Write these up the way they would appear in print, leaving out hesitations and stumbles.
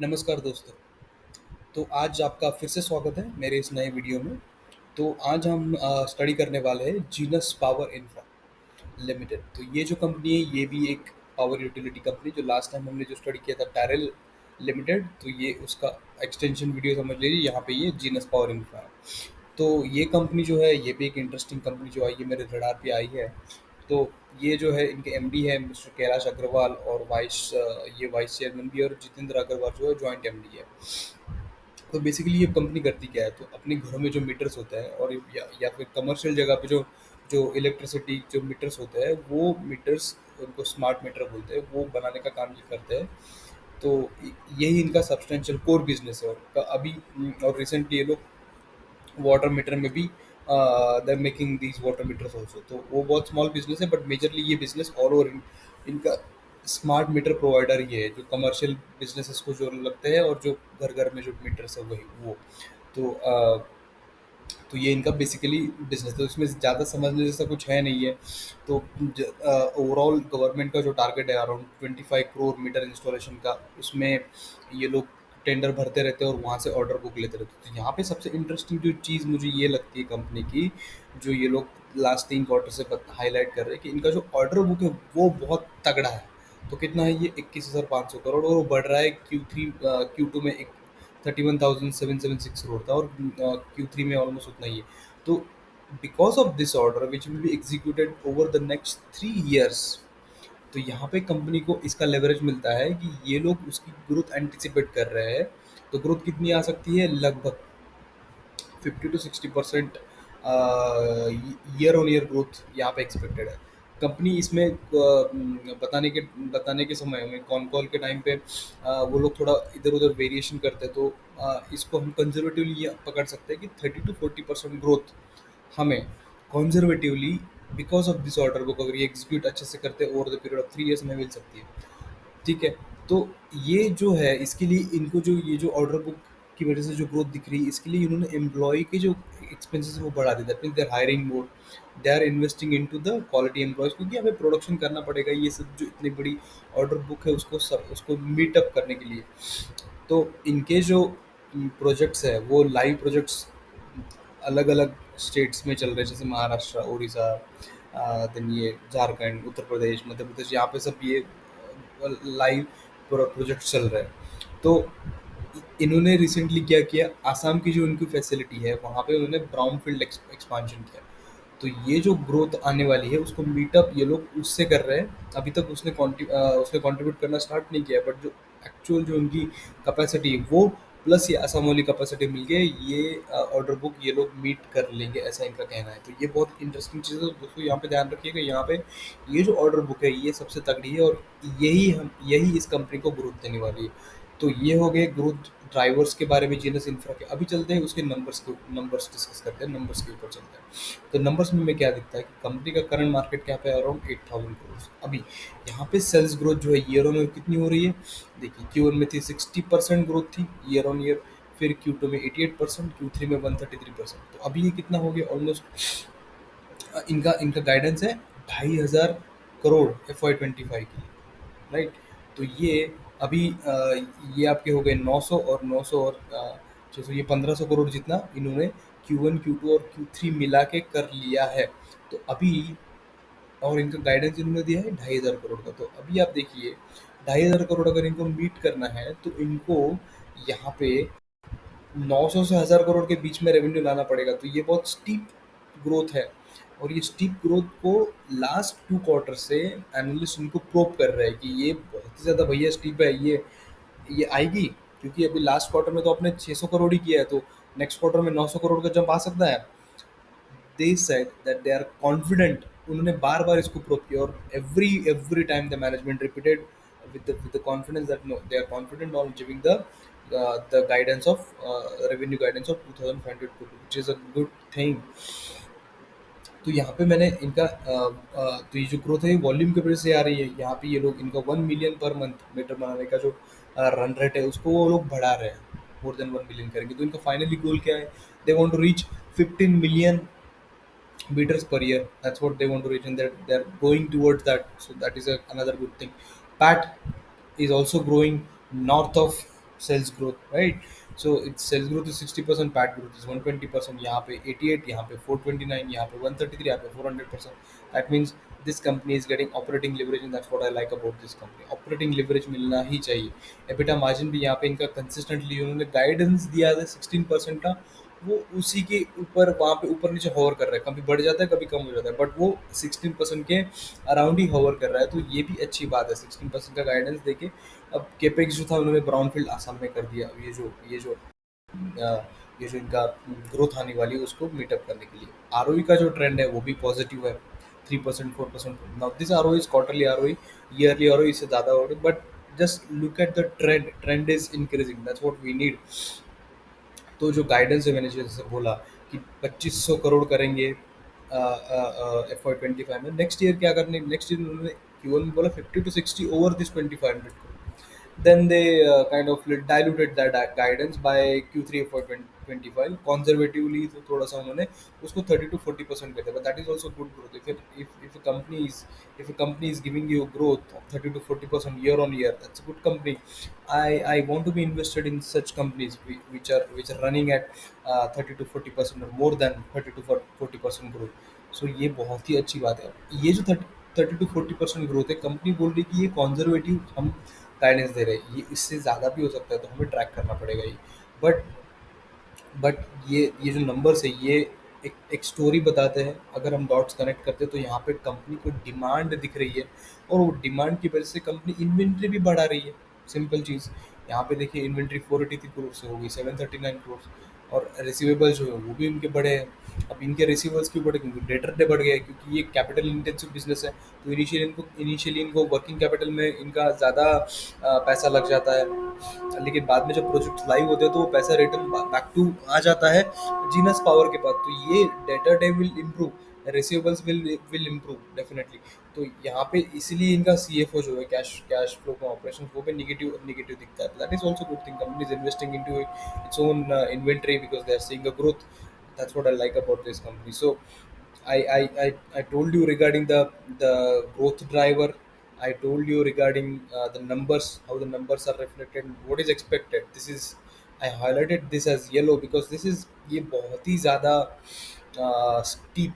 नमस्कार दोस्तों। तो आज आपका फिर से स्वागत है मेरे इस नए वीडियो में। तो आज हम स्टडी करने वाले हैं जीनस पावर इंफ्रा लिमिटेड। तो ये जो कंपनी है ये भी एक पावर यूटिलिटी कंपनी, जो लास्ट टाइम हमने जो स्टडी किया था टैरल लिमिटेड, तो ये उसका एक्सटेंशन वीडियो समझ लीजिए। यहाँ पे ये जीनस पावर इंफ्रा है। तो ये कंपनी जो है ये भी एक इंटरेस्टिंग कंपनी जो आई है, मेरे रडार पे आई है। तो ये जो है इनके एमडी है मिस्टर कैलाश अग्रवाल, और ये वाइस चेयरमैन भी है, और जितेंद्र अग्रवाल जो है जॉइंट एमडी है। तो बेसिकली ये कंपनी करती क्या है, तो अपने घरों में जो मीटर्स होते हैं और या फिर कमर्शियल जगह पे जो जो इलेक्ट्रिसिटी जो मीटर्स होते हैं, वो मीटर्स उनको स्मार्ट मीटर बोलते हैं, वो बनाने का काम ये करते हैं। तो यही इनका सब्सटेंशियल कोर बिजनेस है। और रिसेंटली ये लोग वाटर मीटर में भी they making these water meters also. तो वो बहुत स्मॉल बिजनेस है, बट मेजरली ये बिजनेस ऑल ओवर इनका स्मार्ट मीटर प्रोवाइडर ही है, जो कमर्शियल बिजनेसेस को जो लगते हैं और जो घर घर में जो मीटर्स है वही वो। तो तो ये इनका बेसिकली बिजनेस, तो इसमें ज़्यादा समझने जैसा कुछ है नहीं है। तो ओवरऑल गवर्नमेंट का जो टारगेट है अराउंड 25 करोड़ मीटर इंस्टॉलेशन का, उसमें ये लोग टेंडर भरते रहते हैं और वहाँ से ऑर्डर बुक लेते रहते हैं। तो यहाँ पे सबसे इंटरेस्टिंग जो चीज़ मुझे ये लगती है कंपनी की, जो ये लोग लास्ट 3 क्वार्टर से हाईलाइट कर रहे हैं, कि इनका जो ऑर्डर बुक है वो बहुत तगड़ा है। तो कितना है ये, 21,500 करोड़, और वो बढ़ रहा है। Q2 में एक 31,776 करोड़ था, और Q3 में ऑलमोस्ट उतना ही है। तो because of this order which will be executed over the next 3 years, तो यहाँ पे कंपनी को इसका लेवरेज मिलता है कि ये लोग उसकी ग्रोथ एंटिसिपेट कर रहे हैं। तो ग्रोथ कितनी आ सकती है, लगभग 50 to 60% year on year growth यहाँ पे एक्सपेक्टेड है। कंपनी इसमें बताने के समय में कॉन कॉल के टाइम पे वो लोग थोड़ा इधर उधर वेरिएशन करते हैं। तो इसको हम कंजर्वेटिवली ये पकड़ सकते हैं कि 30 to 40% ग्रोथ हमें conservatively, because of this order book, अगर ये एग्जीक्यूट अच्छे से करते हैं over the period of 3 years में मिल सकती है। ठीक है। तो ये जो है इसके लिए इनको जो ये जो ऑर्डर बुक की वजह से जो ग्रोथ दिख रही है, इसके लिए इन्होंने एम्प्लॉय के जो एक्सपेंसेस वो बढ़ा दिया। That means they are hiring more, they are investing into the quality employees, क्योंकि हमें प्रोडक्शन करना पड़ेगा ये सब जो इतनी बड़ी ऑर्डर बुक है उसको मीट अप करने के लिए। तो इनके जो प्रोजेक्ट्स है वो लाइव प्रोजेक्ट्स अलग अलग स्टेट्स में चल रहे हैं, जैसे महाराष्ट्र, उड़ीसा, देन ये झारखंड, उत्तर प्रदेश, मध्य प्रदेश, यहाँ पे सब ये लाइव प्रोजेक्ट चल रहे हैं। तो इन्होंने रिसेंटली क्या किया, आसाम की जो इनकी फैसिलिटी है वहाँ पे उन्होंने ब्राउन फील्ड एक्सपांशन किया। तो ये जो ग्रोथ आने वाली है उसको मीटअप ये लोग उससे कर रहे हैं। अभी तक उसने कंट्रीब्यूट करना स्टार्ट नहीं किया, बट जो एक्चुअल जो उनकी कैपेसिटी है वो प्लस ये असम वाली कैपेसिटी मिल गई, ये ऑर्डर बुक ये लोग मीट कर लेंगे, ऐसा इनका कहना है। तो ये बहुत इंटरेस्टिंग चीज़ है। तो दोस्तों यहाँ पे ध्यान रखिएगा, यहाँ पे ये जो ऑर्डर बुक है ये सबसे तगड़ी है, और यही इस कंपनी को ग्रोथ देने वाली है। तो ये हो गए ग्रोथ ड्राइवर्स के बारे में जीनस इंफ्रा के। अभी चलते हैं उसके नंबर्स डिस्कस करते हैं, नंबर्स के ऊपर चलते हैं। तो नंबर्स में क्या दिखता है कि कंपनी का करंट मार्केट कैप है अराउंड 8,000 करोड़। अभी यहाँ पे सेल्स ग्रोथ जो है ईयर ऑन ईयर कितनी हो रही है, देखिए Q1 में थी 60% ग्रोथ थी ईयर ऑन ईयर, फिर Q2 में 88%, Q3 में 133%। तो अभी ये कितना हो गया ऑलमोस्ट, इनका इनका गाइडेंस है 2,500 करोड़ FY25 की, राइट। तो ये अभी ये आपके हो गए 900 और 900 और 600, ये 1,500 करोड़ जितना इन्होंने Q1 Q2 और Q3 मिला के कर लिया है। तो अभी, और इनका गाइडेंस इन्होंने दिया है 2,500 करोड़ का। तो अभी आप देखिए 2,500 करोड़ अगर इनको मीट करना है तो इनको यहाँ पे 900 से 1,000 करोड़ के बीच में रेवेन्यू लाना पड़ेगा। तो ये बहुत स्टीप ग्रोथ है, और ये स्टीप ग्रोथ को लास्ट 2 क्वार्टर से एनालिस्ट इनको प्रोव कर रहे हैं कि ये बहुत ही ज़्यादा भैया स्टीप है, ये आएगी। क्योंकि अभी लास्ट क्वार्टर में तो आपने 600 करोड़ ही किया है, तो नेक्स्ट क्वार्टर में 900 करोड़ का जंप आ सकता है। They said that they are confident, उन्होंने बार बार इसको प्रूव किया, और every time the management repeated with the confidence that no, they are confident on giving the guidance of revenue guidance of 2,500 crore, which is a good thing। तो यहाँ पे मैंने इनका तो ये जो ग्रोथ है वॉल्यूम की वजह से आ रही है। यहाँ पे ये लोग इनका 1 मिलियन पर मंथ मीटर बनाने का जो रन रेट है उसको वो लोग बढ़ा रहे हैं, मोर देन 1 मिलियन करेंगे। तो इनका फाइनली गोल क्या है, they want to reach 15 million meters per year. That's what they want to reach, and they're going towards that. So that is another good thing. Pat is also growing north of sales growth, right? So it's sales growth is 60%, PAT growth is 120%, यहाँ पे 88, यहाँ पे 429, यहाँ पे 133, यहाँ पे 400%. That means this company is getting operating leverage, and that's what I like about this company. Operating leverage मिलना ही चाहिए. एबिटा मार्जिन भी यहाँ पे इनका कंसिस्टेंटली, उन्होंने गाइडेंस दिया था 16% का, वो उसी के ऊपर वहाँ पे ऊपर नीचे होवर कर रहा है, कभी बढ़ जाता है कभी कम हो जाता है, बट वो 16% के अराउंड ही होवर कर रहा है. तो ये भी अच्छी बात है 16% का गाइडेंस देके. अब केपेक्स जो था उन्होंने ब्राउनफील्ड आसाम में कर दिया. ये जो इनका ग्रोथ आने वाली है उसको मीटअप करने के लिए. आरओई का जो ट्रेंड है वो भी पॉजिटिव है, 3%, 4%. Now this ROE is quarterly ROE, yearly ROE इससे ज़्यादा हो रही, but just look at the trend is increasing, that's what we need. तो जो गाइडेंस है मैंने जैसे बोला कि 2500 करोड़ करेंगे FY25 में. नेक्स्ट ईयर क्या करने, नेक्स्ट ईयर उन्होंने Q1 में बोला 50 to 60 over this 2500 crore. Then they kind of diluted that guidance by Q3 for 2025. Conservatively, तो थोड़ा सा उन्होंने उसको 30 to 40% कर दिया. But that is also good growth. If a company is giving you growth of 30 to 40% year on year, that's a good company. I want to be invested in such companies which are running at 30 to 40% or more than 30 to 40% growth. So ये बहुत ही अच्छी बात है. ये जो 30 to 40% growth है, company बोल रही है कि ये कॉन्जर्वेटिव हम गाइडेंस दे रहे हैं, ये इससे ज़्यादा भी हो सकता है, तो हमें ट्रैक करना पड़ेगा ये. बट बट ये जो नंबर्स है ये एक स्टोरी बताते हैं. अगर हम डॉट्स कनेक्ट करते हैं तो यहाँ पे कंपनी को डिमांड दिख रही है, और वो डिमांड की वजह से कंपनी इन्वेंट्री भी बढ़ा रही है. सिंपल चीज़. यहाँ पे देखिए इन्वेंट्री 483 करोड़ से हो गई 739 करोड़, और रिसीवेबल जो है वो भी इनके बढ़े हैं. अब इनके रिसीवेबल्स क्यों बढ़े, क्योंकि डेटर डे बढ़ गया है, क्योंकि ये कैपिटल इंटेंसिव बिजनेस है. तो इनिशियली इनको वर्किंग कैपिटल में इनका ज़्यादा पैसा लग जाता है, लेकिन बाद में जब प्रोजेक्ट लाइव होते हैं तो वो पैसा रिटर्न बैक टू आ जाता है जीनस पावर के पास. तो ये debtor day will improve, receivables will improve definitely. तो यहाँ पे इसीलिए इनका CFO जो है, कैश कैश फ्लो का ऑपरेशन, वो भी निगेटिव निगेटिव दिखता है. That is also good thing. Company is investing into its own inventory because they are seeing a growth. That's what I like about this company. So I told you regarding the growth driver. I told you regarding the numbers, how the numbers are reflected, what is expected. This is, I highlighted this as yellow because this is, ये बहुत ही ज़्यादा steep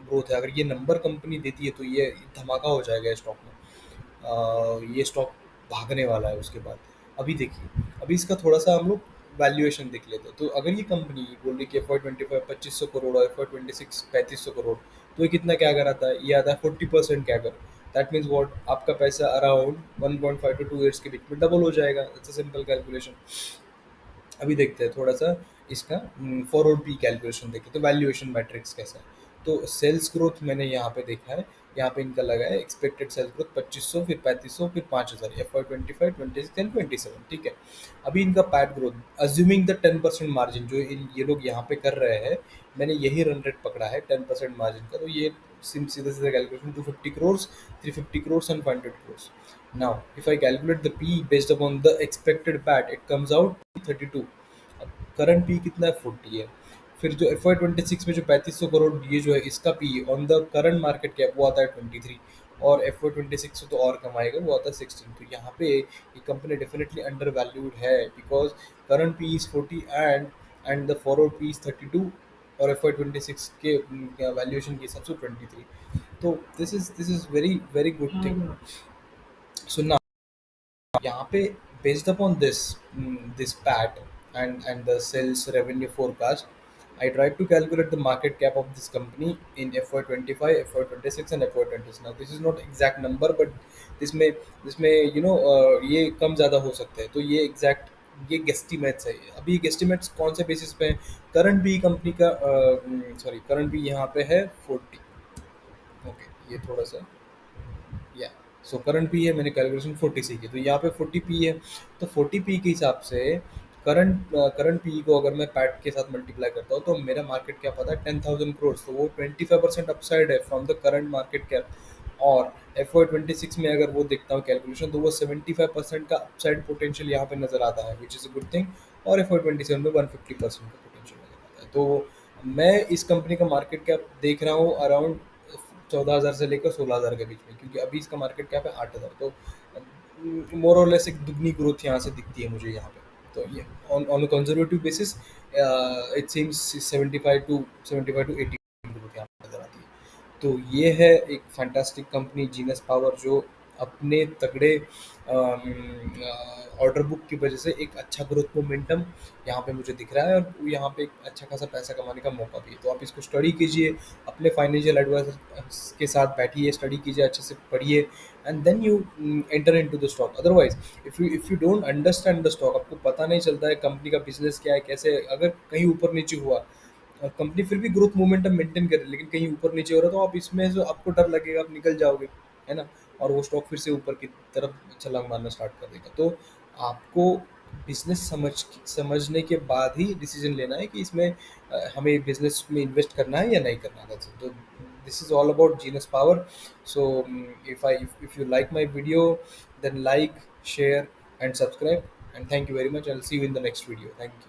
growth है. अगर ये number company देती है तो ये धमाका हो जाएगा स्टॉक में. ये स्टॉक भागने वाला है उसके बाद. अभी देखिए, अभी इसका थोड़ा सा हम लोग वैल्यूएशन देख लेते हैं. तो अगर ये कंपनी बोल रही कि FY25 2500 करोड़ और FY26 3500 करोड़, तो ये कितना क्या कर आता है, ये आता है 40% क्या कर. दैट मीन्स वॉट, आपका पैसा अराउंड 1.5 to 2 years के बीच में डबल हो जाएगा. It's a simple calculation. अभी देखते हैं थोड़ा सा इसका फॉरवर्ड पी कैलकुलेशन देखें तो वैल्यूएशन मैट्रिक्स कैसा है. तो सेल्स ग्रोथ मैंने यहाँ पे देखा है, यहाँ पे इनका लगा है एक्सपेक्टेड सेल्स ग्रोथ 2500, फिर 3500, फिर 5000, FY25 26 एंड 27. ठीक है. अभी इनका PAT growth assuming the 10% margin जो ये लोग यहाँ पे कर रहे हैं, मैंने यही रन रेट पकड़ा है 10% मार्जिन का. तो ये सीधे सीधे calculation 250 crore, 350 crore and 500 crore. Now, if I calculate the P based upon the expected PAT, it comes out 32. अब करंट पी कितना है, 40 है. फिर जो FY26 में जो 3500 करोड़ ये जो है इसका P on the current market cap वो आता है 23, और FY26 से तो और कमाएगा वो आता है 16. तो यहाँ पे ये कंपनी डेफिनेटली अंडर वैल्यूड है because current P is 40 and the forward P is 32, और FY26 के वैल्यूएशन के हिसाब से 23. तो this is very very good thing. So now यहाँ पे based upon this PAT and the sales revenue forecast, I tried to calculate the market cap of this company in FY25, FY26 and FY26. Now this is not exact number, but this may ये कम ज़्यादा हो सकते हैं. तो ये exact, ये गेस्टिमेट्स है. अभी ये गेस्टिमेट्स कौन से बेसिस पे हैं, करंट भी कंपनी का सॉरी करंट भी यहाँ पे है 40. ओके, ये थोड़ा सा, या सो करंट पी है, मैंने कैलकुलेशन 40 से की, तो यहाँ पे 40 पी है. तो 40 पी के हिसाब से करंट पी को अगर मैं पैट के साथ मल्टीप्लाई करता हूँ तो मेरा मार्केट कैप आता है 10,000 करोड़. तो वो 25% अपसाइड है from the current market cap. और FY26 में अगर वो देखता हूँ कैलकुलेशन तो वो 75% का अपसाइड पोटेंशियल यहाँ पे नज़र आता है, which is a good thing. और FY27 में 150% का पोटेंशियल नज़र आता है. तो मैं इस कंपनी का मार्केट कैप देख रहा हूँ अराउंड 14,000 से लेकर 16,000 के बीच में, क्योंकि अभी इसका मार्केट कैप है 8,000. तो मोर और लेस एक दुगनी ग्रोथ यहाँ से दिखती है मुझे यहाँ पे. तो ये on a conservative basis it seems 75 to 80 growth यहाँ पे नजर आती है। तो ये है एक फैंटास्टिक कंपनी जीनस पावर, जो अपने तगड़े ऑर्डर बुक की वजह से एक अच्छा ग्रोथ मोमेंटम यहाँ पे मुझे दिख रहा है, और यहाँ पे एक अच्छा खासा पैसा कमाने का मौका भी है। तो आप इसको स्टडी कीजिए, अपने फाइनेंशियल एडवाइजर के साथ बैठिए, स्टडी कीजिए, अच्छे से पढ़िए, and then you enter into the stock. Otherwise if you don't understand the stock, आपको पता नहीं चलता है कंपनी का बिजनेस क्या है, कैसे अगर कहीं ऊपर नीचे हुआ, कंपनी फिर भी ग्रोथ मोमेंटम मेंटेन करे, लेकिन कहीं ऊपर नीचे हो रहा है, तो आप इसमें जो आपको डर लगेगा, आप निकल जाओगे, है ना, और वो स्टॉक फिर से ऊपर की तरफ छलांग मारना स्टार्ट कर देगा। तो आपको बिजनेस समझने के बाद ही डिसीजन लेना है कि इसमें हमें बिजनेस में इन्वेस्ट करना है या नहीं करना है। तो this is all about genus power. So if you like my video, then like, share and subscribe, and thank you very much. I'll see you in the next video. Thank you.